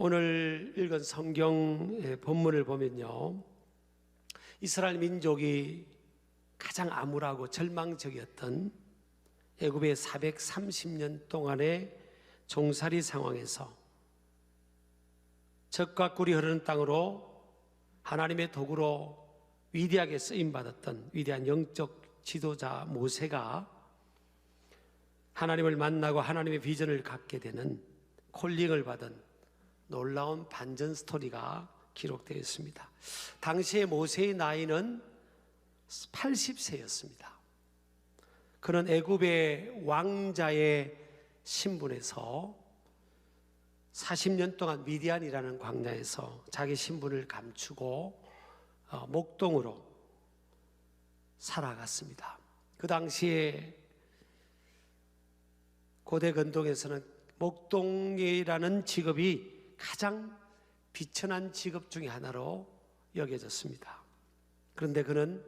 오늘 읽은 성경 본문을 보면요, 이스라엘 민족이 가장 암울하고 절망적이었던 애굽의 430년 동안의 종살이 상황에서 젖과 꿀이 흐르는 땅으로 하나님의 도구로 위대하게 쓰임받았던 위대한 영적 지도자 모세가 하나님을 만나고 하나님의 비전을 갖게 되는 콜링을 받은 놀라운 반전 스토리가 기록되어 있습니다. 당시의 모세의 나이는 80세였습니다. 그는 애굽의 왕자의 신분에서 40년 동안 미디안이라는 광야에서 자기 신분을 감추고 목동으로 살아갔습니다. 그 당시에 고대 근동에서는 목동이라는 직업이 가장 비천한 직업 중에 하나로 여겨졌습니다. 그런데 그는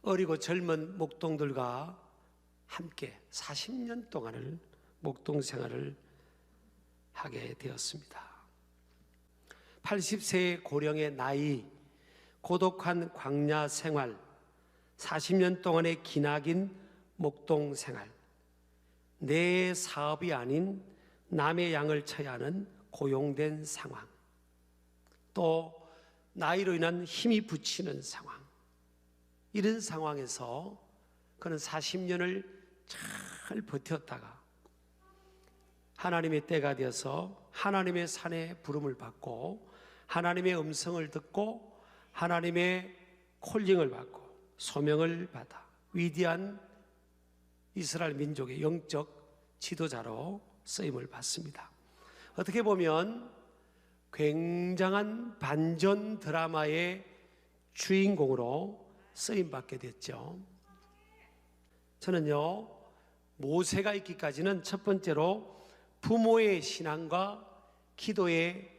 어리고 젊은 목동들과 함께 40년 동안을 목동 생활을 하게 되었습니다. 80세의 고령의 나이, 고독한 광야 생활, 40년 동안의 기나긴 목동 생활, 내 사업이 아닌 남의 양을 쳐야 하는 고용된 상황, 또 나이로 인한 힘이 붙이는 상황, 이런 상황에서 그는 40년을 잘 버텼다가 하나님의 때가 되어서 하나님의 산에 부름을 받고 하나님의 음성을 듣고 하나님의 콜링을 받고 소명을 받아 위대한 이스라엘 민족의 영적 지도자로 쓰임을 받습니다. 어떻게 보면 굉장한 반전 드라마의 주인공으로 쓰임받게 됐죠. 저는요, 모세가 있기까지는 첫 번째로 부모의 신앙과 기도의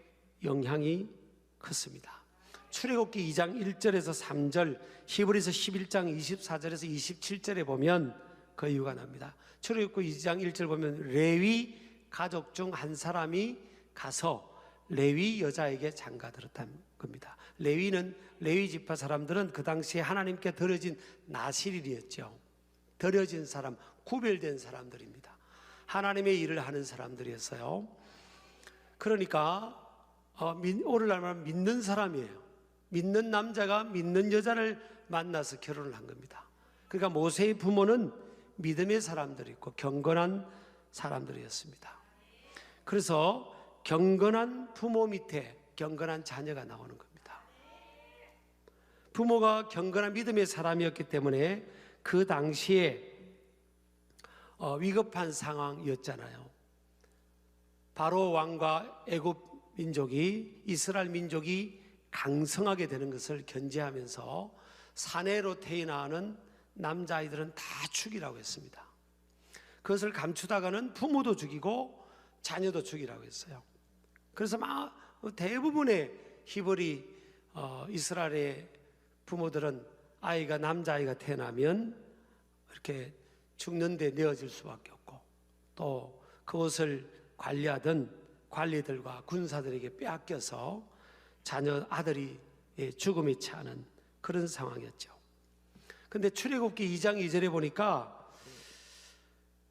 영향이 컸습니다. 출애굽기 2장 1절에서 3절, 히브리서 11장 24절에서 27절에 보면 그 이유가 납니다. 출애굽기 2장 1절 보면 레위 가족 중 한 사람이 가서 레위 여자에게 장가들었다는 겁니다. 레위 지파 사람들은 그 당시에 하나님께 드려진 나실인이었죠. 드려진 사람, 구별된 사람들입니다. 하나님의 일을 하는 사람들이었어요. 그러니까 오늘날 말하면 믿는 사람이에요. 믿는 남자가 믿는 여자를 만나서 결혼을 한 겁니다. 그러니까 모세의 부모는 믿음의 사람들이고 경건한 사람들이었습니다. 그래서 경건한 부모 밑에 경건한 자녀가 나오는 겁니다. 부모가 경건한 믿음의 사람이었기 때문에 그 당시에 위급한 상황이었잖아요. 바로 왕과 애굽 민족이, 이스라엘 민족이 강성하게 되는 것을 견제하면서 사내로 태어나는 남자아이들은 다 죽이라고 했습니다. 그것을 감추다가는 부모도 죽이고 자녀도 죽이라고 했어요. 그래서 대부분의 히브리 이스라엘의 부모들은 아이가 남자아이가 태어나면 이렇게 죽는 데 내어질 수밖에 없고, 또 그것을 관리하던 관리들과 군사들에게 빼앗겨서 자녀 아들이 죽음이 차는 그런 상황이었죠. 근데 출애굽기 2장 2절에 보니까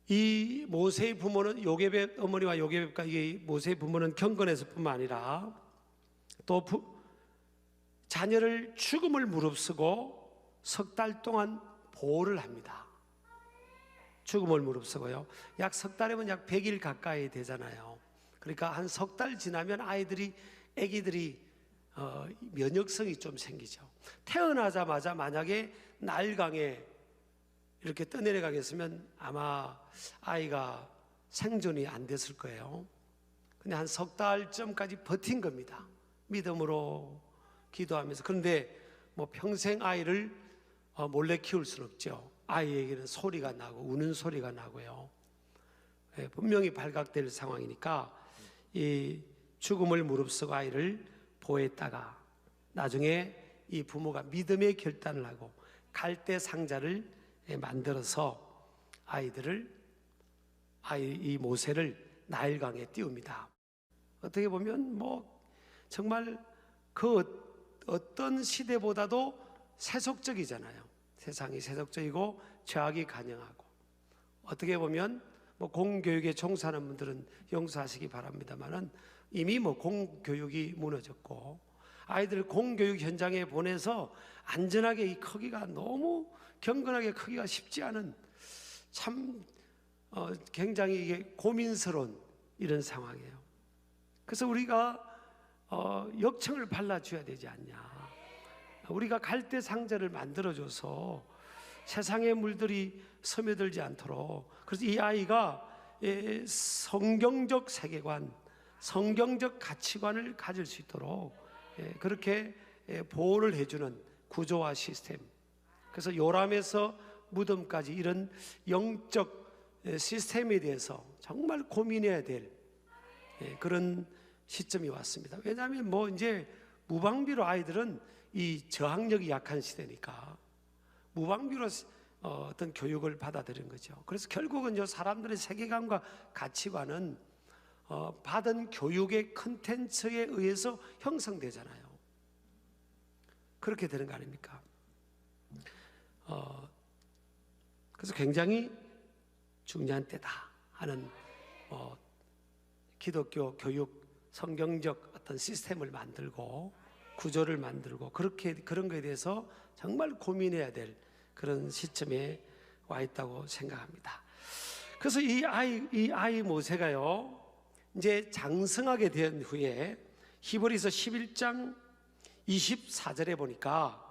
이 모세의 부모는 요게벳 어머니와 요게벳과 이 모세의 부모는 경건해서 뿐만 아니라 또 자녀를 죽음을 무릅쓰고 석 달 동안 보호를 합니다. 죽음을 무릅쓰고요. 약 석 달이면 약 100일 가까이 되잖아요. 그러니까 한 석 달 지나면 아기들이 면역성이 좀 생기죠. 태어나자마자 만약에 나일강에 이렇게 떠내려가겠으면 아마 아이가 생존이 안 됐을 거예요. 근데 한 석 달쯤까지 버틴 겁니다. 믿음으로 기도하면서. 그런데 뭐 평생 아이를 몰래 키울 수는 없죠. 아이에게는 소리가 나고 우는 소리가 나고요. 분명히 발각될 상황이니까 이 죽음을 무릅쓰고 아이를 보호했다가 나중에 이 부모가 믿음의 결단을 하고 갈대 상자를 만들어서 이 모세를 나일강에 띄웁니다. 어떻게 보면 뭐 정말 그 어떤 시대보다도 세속적이잖아요. 세상이 세속적이고 죄악이 간영하고, 어떻게 보면 뭐 공교육에 종사하는 분들은 용서하시기 바랍니다만은 이미 뭐 공교육이 무너졌고, 아이들 공교육 현장에 보내서 안전하게 이 크기가 너무 경건하게 크기가 쉽지 않은, 참 굉장히 이게 고민스러운 이런 상황이에요. 그래서 우리가 역청을 발라줘야 되지 않냐. 우리가 갈대 상자를 만들어줘서 세상의 물들이 스며들지 않도록, 그래서 이 아이가 성경적 세계관, 성경적 가치관을 가질 수 있도록 그렇게 보호를 해주는 구조와 시스템, 그래서 요람에서 무덤까지 이런 영적 시스템에 대해서 정말 고민해야 될 그런 시점이 왔습니다. 왜냐하면 뭐 이제 무방비로 아이들은 이 저항력이 약한 시대니까 무방비로 어떤 교육을 받아들인 거죠. 그래서 결국은 사람들의 세계관과 가치관은 받은 교육의 컨텐츠에 의해서 형성되잖아요. 그렇게 되는 거 아닙니까? 그래서 굉장히 중요한 때다 하는 기독교 교육 성경적 어떤 시스템을 만들고 구조를 만들고 그런 거에 대해서 정말 고민해야 될 그런 시점에 와 있다고 생각합니다. 그래서 이 아이 모세가요, 이제 장성하게 된 후에 히브리서 11장 24절에 보니까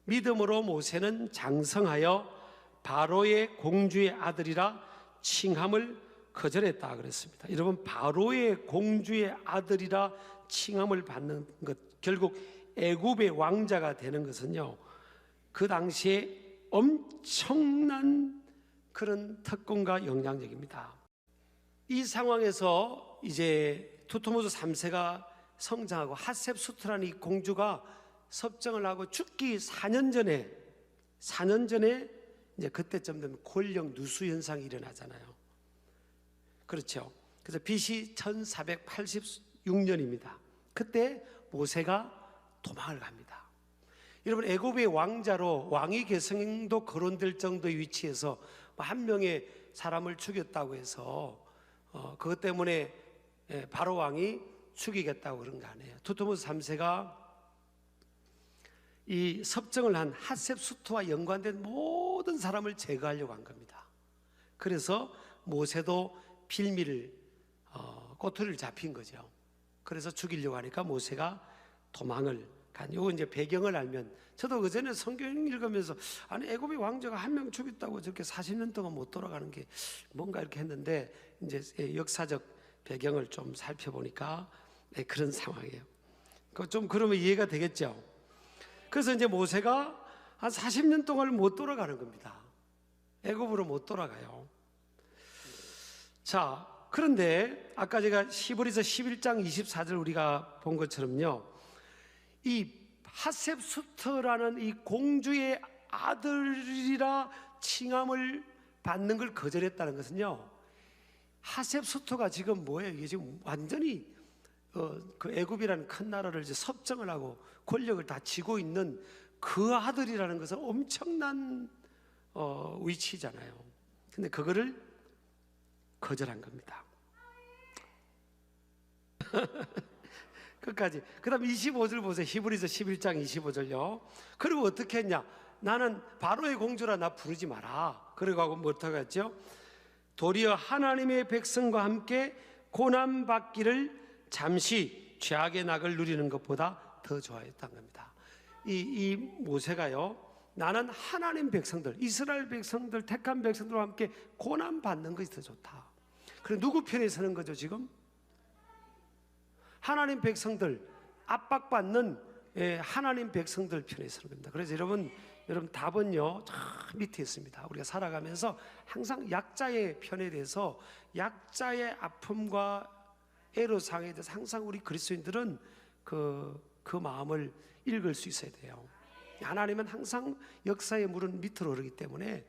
믿음으로 모세는 장성하여 바로의 공주의 아들이라 칭함을 거절했다 그랬습니다. 여러분, 바로의 공주의 아들이라 칭함을 받는 것, 결국 애굽의 왕자가 되는 것은요, 그 당시에 엄청난 그런 특권과 영향력입니다. 이 상황에서 이제 투토모스 3세가 성장하고 핫셉수트라는 이 공주가 섭정을 하고 죽기 4년 전에 이제 그때쯤 되면 권력 누수 현상이 일어나잖아요. 그렇죠. 그래서 BC 1486년입니다. 그때 모세가 도망을 갑니다. 여러분, 애굽의 왕자로 왕위 계승도 거론될 정도의 위치에서 한 명의 사람을 죽였다고 해서 그것 때문에 바로 왕이 죽이겠다고 그런 거 아니에요. 투토모스 3세가 이 섭정을 한 핫셉수트와 연관된 모든 사람을 제거하려고 한 겁니다. 그래서 모세도 빌미를 꼬투리를 잡힌 거죠. 그래서 죽이려고 하니까 모세가 도망을 간. 요거 이제 배경을 알면, 저도 그전에 성경 읽으면서 아니 애굽의 왕자가 한 명 죽였다고 저렇게 40년 동안 못 돌아가는 게 뭔가 이렇게 했는데, 이제 역사적 배경을 좀 살펴보니까 그런 상황이에요. 좀 그러면 이해가 되겠죠. 그래서 이제 모세가 한 40년 동안 못 돌아가는 겁니다. 애굽으로 못 돌아가요. 자, 그런데 아까 제가 히브리서 11장 24절 우리가 본 것처럼요, 이 핫셉수트라는 이 공주의 아들이라 칭함을 받는 걸 거절했다는 것은요, 핫셉수트가 지금 뭐예요? 이게 지금 완전히 그 애굽이라는 큰 나라를 이제 섭정을 하고 권력을 다 쥐고 있는 그 아들이라는 것은 엄청난 위치잖아요. 근데 그거를 거절한 겁니다. 끝까지. 그 다음 25절 보세요. 히브리서 11장 25절요. 그리고 어떻게 했냐? 나는 바로의 공주라 나 부르지 마라. 그러고 하고 뭐 어떻게 했죠? 도리어 하나님의 백성과 함께 고난받기를 잠시 죄악의 낙을 누리는 것보다 더 좋아했다는 겁니다. 이 모세가요, 나는 하나님 백성들, 이스라엘 백성들, 택한 백성들과 함께 고난받는 것이 더 좋다. 그럼 누구 편에 서는 거죠 지금? 하나님 백성들, 압박받는 하나님 백성들 편에 서는 겁니다. 그래서 여러분 답은요 저 밑에 있습니다. 우리가 살아가면서 항상 약자의 편에 대해서, 약자의 아픔과 애로사항에 대해서 항상 우리 그리스도인들은 그 마음을 읽을 수 있어야 돼요. 하나님은 항상 역사의 물은 밑으로 흐르기 때문에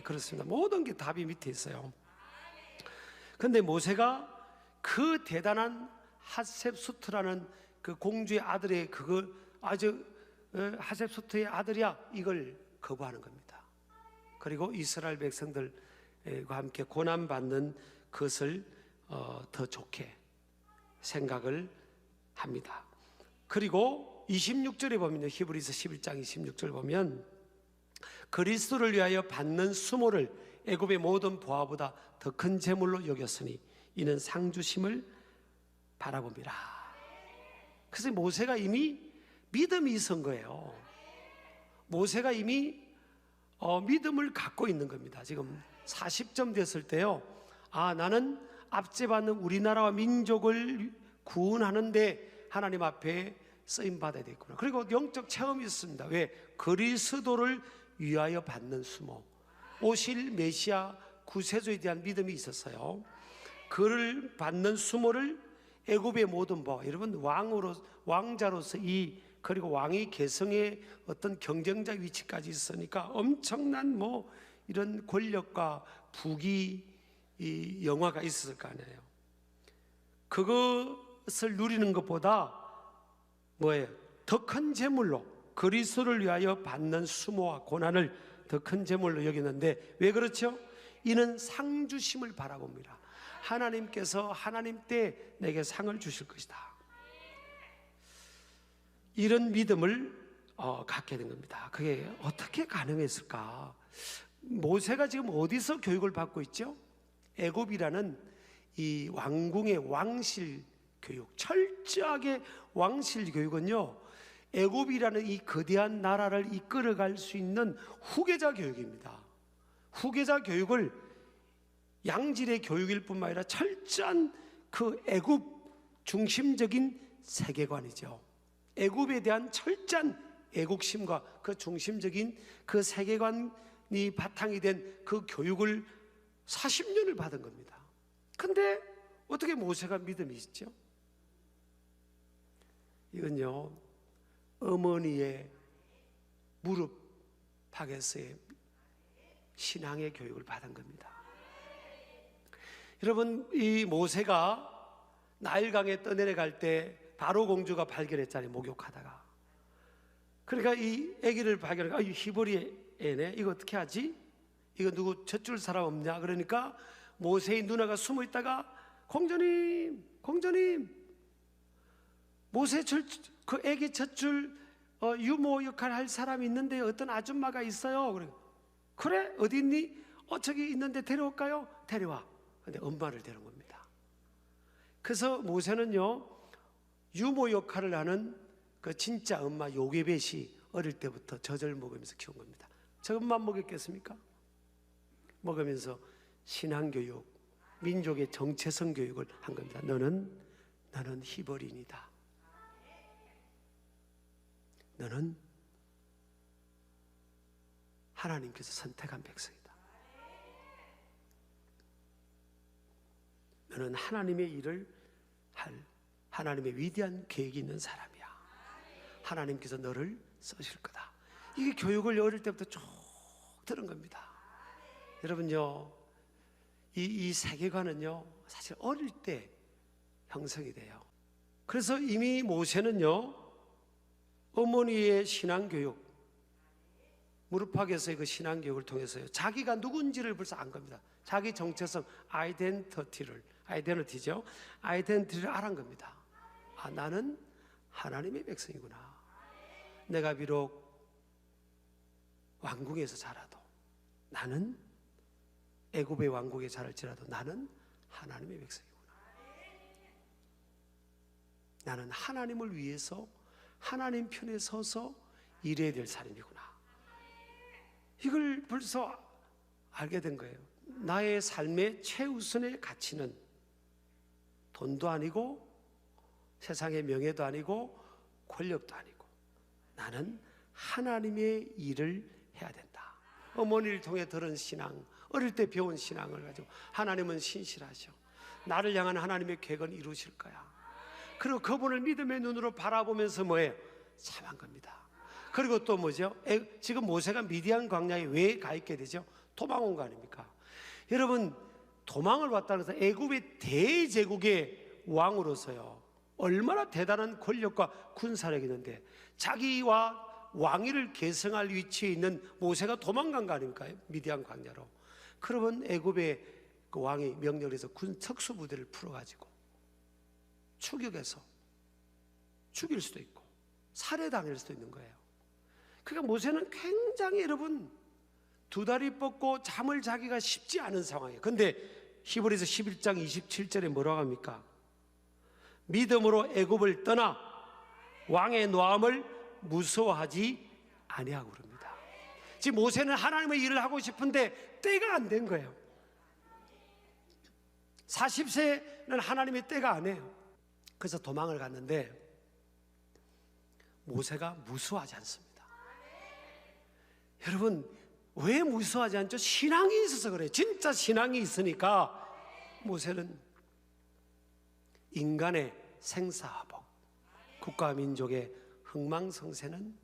그렇습니다. 모든 게 답이 밑에 있어요. 그런데 모세가 그 대단한 핫셉수트라는 그 공주의 아들의 그거 아주 핫셉수트의 아들이야, 이걸 거부하는 겁니다. 그리고 이스라엘 백성들과 함께 고난받는 것을 더 좋게 생각을 합니다. 그리고 26절에 보면요, 히브리서 11장 26절 보면 그리스도를 위하여 받는 수모를 애굽의 모든 보화보다 더 큰 재물로 여겼으니 이는 상 주심을 바라봅니다. 그래서 모세가 이미 믿음이 있은 거예요. 모세가 이미 믿음을 갖고 있는 겁니다. 지금 40점 됐을 때요, 나는 압제받는 우리나라와 민족을 구원하는데 하나님 앞에 쓰임받아야 되겠구나. 그리고 영적 체험이 있습니다. 왜? 그리스도를 위하여 받는 수모, 오실 메시아 구세주에 대한 믿음이 있었어요. 그를 받는 수모를 애굽의 모든 여러분 왕자로서 그리고 왕이 계승의 어떤 경쟁자 위치까지 있으니까 엄청난 이런 권력과 부귀 영화가 있었을 거 아니에요. 그것을 누리는 것보다 더 큰 재물로 그리스도를 위하여 받는 수모와 고난을 더 큰 재물로 여기는데, 왜 그렇죠? 이는 상 주심을 바라봅니다. 하나님께서 하나님 때 내게 상을 주실 것이다. 이런 믿음을 갖게 된 겁니다. 그게 어떻게 가능했을까? 모세가 지금 어디서 교육을 받고 있죠? 애굽이라는 이 왕궁의 왕실 교육, 철저하게 왕실 교육은요, 애굽이라는 이 거대한 나라를 이끌어갈 수 있는 후계자 교육입니다. 후계자 교육을 양질의 교육일 뿐만 아니라 철저한 그 애굽 중심적인 세계관이죠. 애굽에 대한 철저한 애국심과 그 중심적인 그 세계관이 바탕이 된 그 교육을 40년을 받은 겁니다. 근데 어떻게 모세가 믿음이 있죠? 이건요, 어머니의 무릎 박에서의 신앙의 교육을 받은 겁니다. 여러분, 이 모세가 나일강에 떠내려갈 때 바로 공주가 발견했잖아요, 목욕하다가. 그러니까 이 아기를 발견하니까 이 히브리 애네, 이거 어떻게 하지? 이거 누구 젖줄 사람 없냐? 그러니까 모세의 누나가 숨어 있다가 공주님 모세 그 아기 젖줄 유모 역할 할 사람이 있는데 어떤 아줌마가 있어요. 그래? 어디 있니? 저기 있는데 데려올까요? 데려와. 근데 엄마를 데려온 겁니다. 그래서 모세는요, 유모 역할을 하는 그 진짜 엄마 요게벳이 어릴 때부터 젖을 먹으면서 키운 겁니다. 저것만 먹였겠습니까? 먹으면서 신앙교육, 민족의 정체성 교육을 한 겁니다. 너는 히브리인이다. 너는 하나님께서 선택한 백성이다. 너는 하나님의 일을 할 하나님의 위대한 계획이 있는 사람이야. 하나님께서 너를 쓰실 거다. 이게 교육을 어릴 때부터 쭉 들은 겁니다. 여러분요, 이 세계관은요, 사실 어릴 때 형성이 돼요. 그래서 이미 모세는요, 어머니의 신앙교육, 무릎팍에서의 그 신앙교육을 통해서요, 자기가 누군지를 벌써 안 겁니다. 자기 정체성, 아이덴티티를 알아낸 겁니다. 나는 하나님의 백성이구나. 내가 비록 왕궁에서 자라도, 나는 애굽의 왕국에 자랄지라도 나는 하나님의 백성이구나. 나는 하나님을 위해서 하나님 편에 서서 일해야 될 사람이구나. 이걸 벌써 알게 된 거예요. 나의 삶의 최우선의 가치는 돈도 아니고 세상의 명예도 아니고 권력도 아니고 나는 하나님의 일을 해야 된다. 어머니를 통해 들은 신앙, 어릴 때 배운 신앙을 가지고 하나님은 신실하셔. 나를 향한 하나님의 계획은 이루실 거야. 그리고 그분을 믿음의 눈으로 바라보면서 뭐예요? 참한 겁니다. 그리고 또 뭐죠? 지금 모세가 미디안 광야에 왜 가 있게 되죠? 도망 온 거 아닙니까? 여러분, 도망을 왔다는 것은 애굽의 대제국의 왕으로서요, 얼마나 대단한 권력과 군사력이 있는데 자기와 왕위를 계승할 위치에 있는 모세가 도망간 거 아닙니까? 미디안 광야로. 그러면 애굽의 그 왕이 명령을 해서 군 특수부대를 풀어가지고 추격해서 죽일 수도 있고 살해당할 수도 있는 거예요. 그러니까 모세는 굉장히 여러분 두 다리 뻗고 잠을 자기가 쉽지 않은 상황이에요. 그런데 히브리서 11장 27절에 뭐라고 합니까? 믿음으로 애굽을 떠나 왕의 노함을 무서워하지 아니하고 그럽니다. 지금 모세는 하나님의 일을 하고 싶은데 때가 안 된 거예요. 40세는 하나님의 때가 아니에요. 그래서 도망을 갔는데 모세가 무서워하지 않습니다. 여러분 왜 무서워하지 않죠? 신앙이 있어서 그래요. 진짜 신앙이 있으니까 모세는 인간의 생사화복, 국가 민족의 흥망성쇠는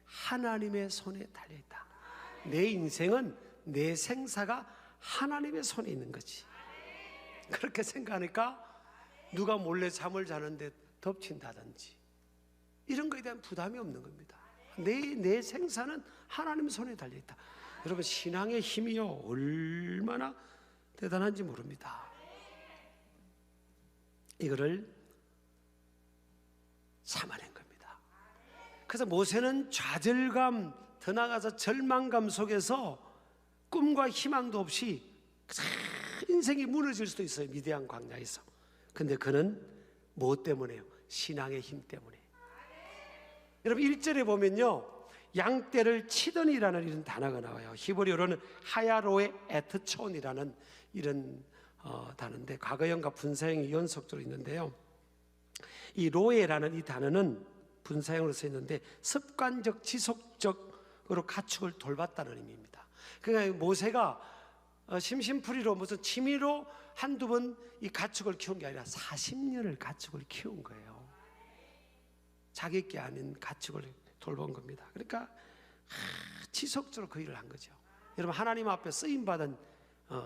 하나님의 손에 달려있다. 내 인생은 내 생사가 하나님의 손에 있는 거지. 그렇게 생각하니까 누가 몰래 잠을 자는데 덮친다든지 이런 거에 대한 부담이 없는 겁니다. 내 생사는 하나님 손에 달려있다. 여러분 신앙의 힘이요 얼마나 대단한지 모릅니다. 이거를 참아낸 겁니다. 그래서 모세는 좌절감, 더 나아가서 절망감 속에서 꿈과 희망도 없이 인생이 무너질 수도 있어요. 미디안 광야에서. 근데 그는 뭐 때문에요? 신앙의 힘 때문에. 여러분 1절에 보면요 양떼를 치더니라는 이런 단어가 나와요. 히브리어로는 하야로의 에트촌이라는 이런 단어인데 과거형과 분사형이 연속적으로 있는데요. 이 로에라는 이 단어는 분사형으로 써 있는데 습관적 지속적으로 가축을 돌봤다는 의미입니다. 그러니까 모세가 심심풀이로 무슨 취미로 한두 번 이 가축을 키운 게 아니라 40년을 가축을 키운 거예요. 자기 게 아닌 가축을 돌본 겁니다. 그러니까 지속적으로 그 일을 한 거죠. 여러분 하나님 앞에 쓰임받은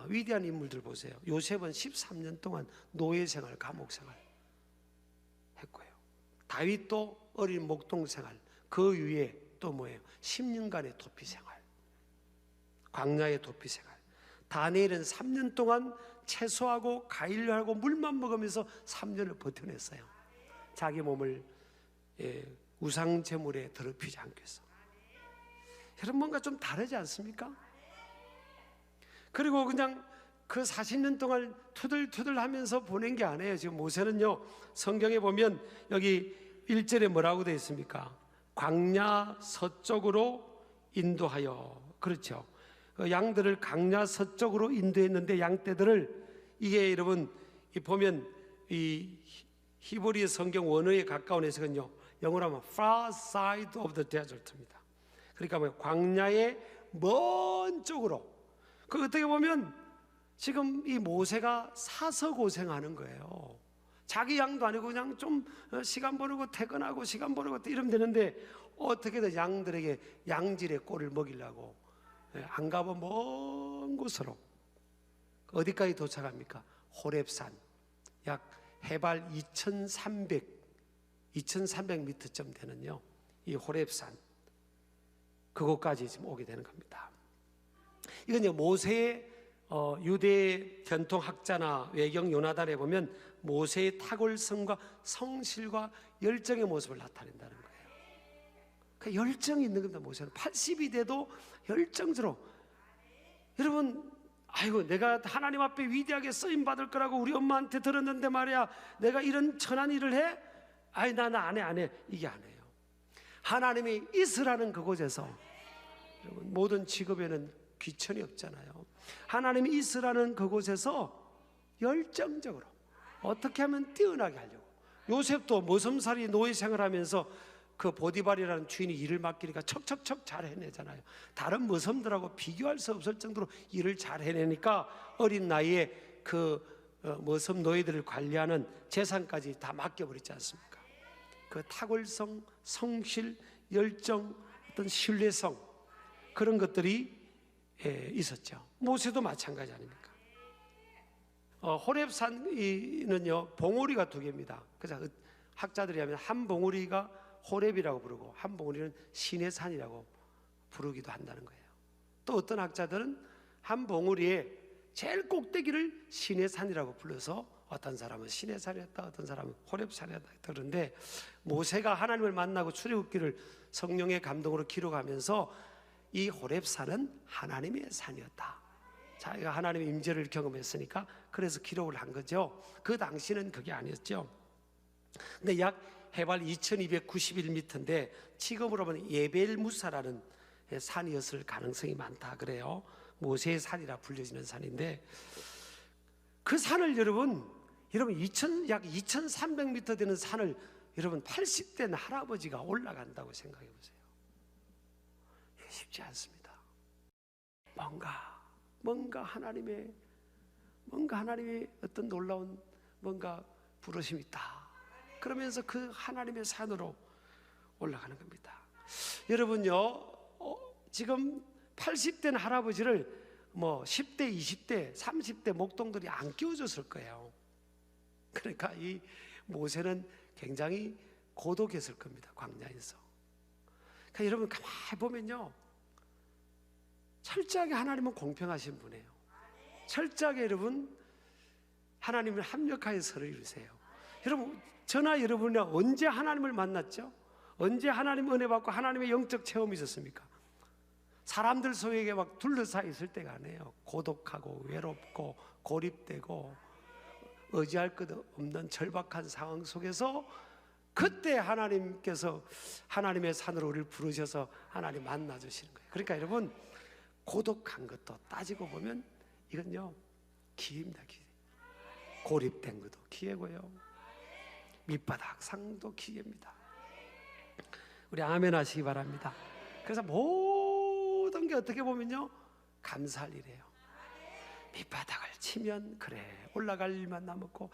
위대한 인물들 보세요. 요셉은 13년 동안 노예 생활, 감옥 생활 했고요. 다윗도 어린 목동 생활, 그 위에 또 뭐예요? 10년간의 도피 생활, 광야의 도피 생활. 다니엘은 3년 동안 채소하고 과일하고 물만 먹으면서 3년을 버텨냈어요. 자기 몸을 우상 제물에 더럽히지 않기 위해서. 여러분 뭔가 좀 다르지 않습니까? 그리고 그냥 그 40년 동안 투덜투덜 하면서 보낸 게 아니에요. 지금 모세는요 성경에 보면 여기 1절에 뭐라고 되어 있습니까? 광야 서쪽으로 인도하여. 그렇죠. 양들을 광야 서쪽으로 인도했는데 양떼들을 이게 여러분 보면 이 히브리 성경 원어에 가까운 해석은요 영어로 하면 far side of the desert입니다. 그러니까 뭐 광야의 먼 쪽으로. 그 어떻게 보면 지금 이 모세가 사서 고생하는 거예요. 자기 양도 아니고 그냥 좀 시간 보내고 퇴근하고 시간 보내고 이러면 되는데 어떻게든 양들에게 양질의 꼴을 먹이려고 안 가본 먼 곳으로 어디까지 도착합니까? 호렙산, 약 해발 2300m쯤 되는요 이 호렙산 그곳까지 지금 오게 되는 겁니다. 이건 모세의 유대 전통학자나 외경 요나단에 보면 모세의 탁월성과 성실과 열정의 모습을 나타낸다는 거예요. 그 열정이 있는 겁니다. 모세는 80이 돼도 열정적으로. 여러분 아이고 내가 하나님 앞에 위대하게 쓰임받을 거라고 우리 엄마한테 들었는데 말이야 내가 이런 천한 일을 해? 아이 나는 안 해. 이게 아니에요. 하나님이 있으라는 그곳에서 여러분, 모든 직업에는 귀천이 없잖아요. 하나님이 있으라는 그곳에서 열정적으로 어떻게 하면 뛰어나게 하려고. 요셉도 모섬살이 노예 생활하면서 그 보디발이라는 주인이 일을 맡기니까 척척척 잘 해내잖아요. 다른 모섬들하고 비교할 수 없을 정도로 일을 잘 해내니까 어린 나이에 그 모섬 노예들을 관리하는 재산까지 다 맡겨버리지 않습니까? 그 탁월성, 성실, 열정, 어떤 신뢰성 그런 것들이 있었죠. 모세도 마찬가지 아닙니까? 호렙산은요 봉우리가 2개입니다. 그래서 학자들이 하면 한 봉우리가 호렙이라고 부르고 한 봉우리는 신의 산이라고 부르기도 한다는 거예요. 또 어떤 학자들은 한 봉우리의 제일 꼭대기를 신의 산이라고 불러서 어떤 사람은 신의 산이었다, 어떤 사람은 호렙 산이었다 그러는데, 모세가 하나님을 만나고 출애굽기를 성령의 감동으로 기록하면서 이 호렙 산은 하나님의 산이었다, 자기가 하나님의 임재를 경험했으니까 그래서 기록을 한 거죠. 그 당시는 그게 아니었죠. 근데 약 해발 2291m인데 지금으로 보면 예벨무사라는 산이었을 가능성이 많다 그래요. 모세의 산이라 불려지는 산인데, 그 산을 여러분 약 2300m 되는 산을 여러분 80된 할아버지가 올라간다고 생각해 보세요. 이게 쉽지 않습니다. 뭔가 하나님의 어떤 놀라운 뭔가 부르심이 있다. 그러면서 그 하나님의 산으로 올라가는 겁니다. 여러분요, 지금 80된 할아버지를 10대, 20대, 30대 목동들이 안 끼워줬을 거예요. 그러니까 이 모세는 굉장히 고독했을 겁니다, 광야에서. 그러니까 여러분 가만히 보면요, 철저하게 하나님은 공평하신 분이에요. 철저하게 여러분 하나님을 합력하여 서로 이루세요. 여러분, 저나 여러분이 언제 하나님을 만났죠? 언제 하나님 은혜 받고 하나님의 영적 체험이 있었습니까? 사람들 소에게 막 둘러싸여 있을 때가 아니에요. 고독하고 외롭고 고립되고 의지할 것 없는 절박한 상황 속에서 그때 하나님께서 하나님의 산으로 우리를 부르셔서 하나님 만나주시는 거예요. 그러니까 여러분, 고독한 것도 따지고 보면 이건요, 기회입니다. 기회. 고립된 것도 기회고요, 밑바닥 상도 기회입니다. 우리 아멘 하시기 바랍니다. 그래서 모든 게 어떻게 보면요, 감사할 일이에요. 밑바닥을 치면 그래 올라갈 일만 남았고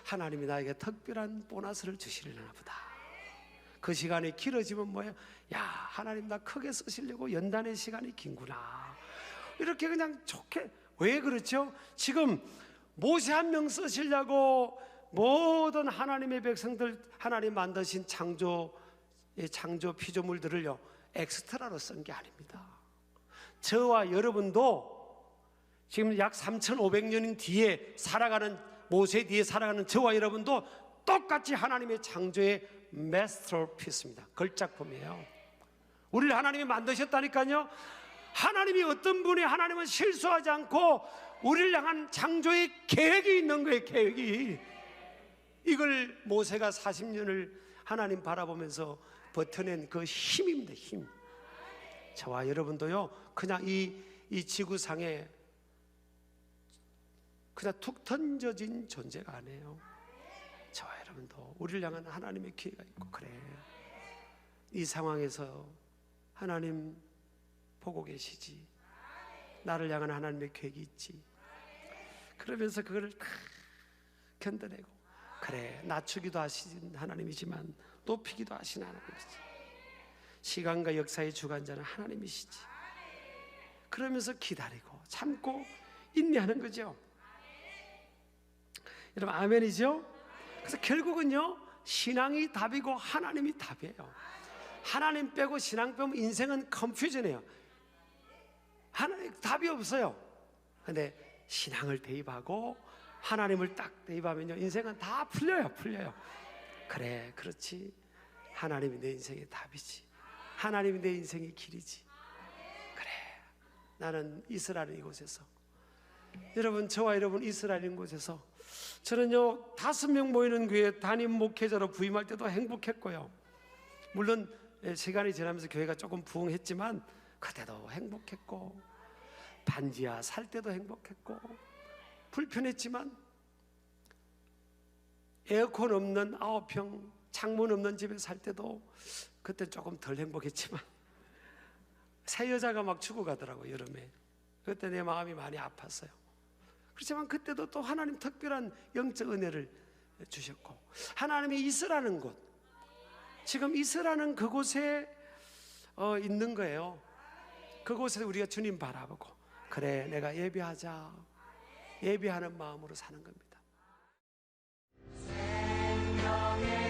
하나님이 나에게 특별한 보너스를 주시려나 보다. 그 시간이 길어지면 뭐예요? 야, 하나님 나 크게 쓰시려고 연단의 시간이 긴구나, 이렇게 그냥 좋게. 왜 그렇죠? 지금 모세 한 명 쓰시려고 모든 하나님의 백성들, 하나님 만드신 창조 피조물들을요 엑스트라로 쓴 게 아닙니다. 저와 여러분도 지금 약 3500년 뒤에 살아가는, 모세 뒤에 살아가는 저와 여러분도 똑같이 하나님의 창조의 마스터피스입니다. 걸작품이에요. 우리를 하나님이 만드셨다니까요. 하나님이 어떤 분이, 하나님은 실수하지 않고 우리를 향한 창조의 계획이 있는 거예요. 계획이. 이걸 모세가 40년을 하나님 바라보면서 버텨낸 그 힘입니다. 힘. 저와 여러분도요, 그냥 이 지구상에 그냥 툭 던져진 존재가 아니에요. 저와 여러분도 우리를 향한 하나님의 기회가 있고, 그래, 이 상황에서 하나님 보고 계시지, 나를 향한 하나님의 계획이 있지, 그러면서 그거를 다 견뎌내고, 그래, 낮추기도 하신 하나님이지만 높이기도 하신 하나님이시지, 시간과 역사의 주관자는 하나님이시지, 그러면서 기다리고 참고 인내하는 거죠. 여러분 아멘이죠? 그래서 결국은요, 신앙이 답이고 하나님이 답이에요. 하나님 빼고 신앙 빼면 인생은 컨퓨전이에요. 하나님 답이 없어요. 근데 신앙을 대입하고 하나님을 딱 대입하면요, 인생은 다 풀려요. 그래, 그렇지, 하나님이 내 인생의 답이지, 하나님이 내 인생의 길이지. 그래, 나는 이스라엘 이곳에서, 여러분 저와 여러분 이스라엘 이곳에서, 저는요 5명 모이는 교회 담임 목회자로 부임할 때도 행복했고요, 물론 시간이 지나면서 교회가 조금 부흥했지만 그때도 행복했고, 반지하 살 때도 행복했고, 불편했지만 에어컨 없는 9평 창문 없는 집에 살 때도 그때 조금 덜 행복했지만, 새 여자가 막 죽어가더라고요, 여름에. 그때 내 마음이 많이 아팠어요. 그렇지만 그때도 또 하나님 특별한 영적 은혜를 주셨고, 하나님이 있으라는 곳, 지금 있으라는 그곳에 있는 거예요. 그곳에 우리가 주님 바라보고, 그래, 내가 예배하자, 예배하는 마음으로 사는 겁니다. 생명의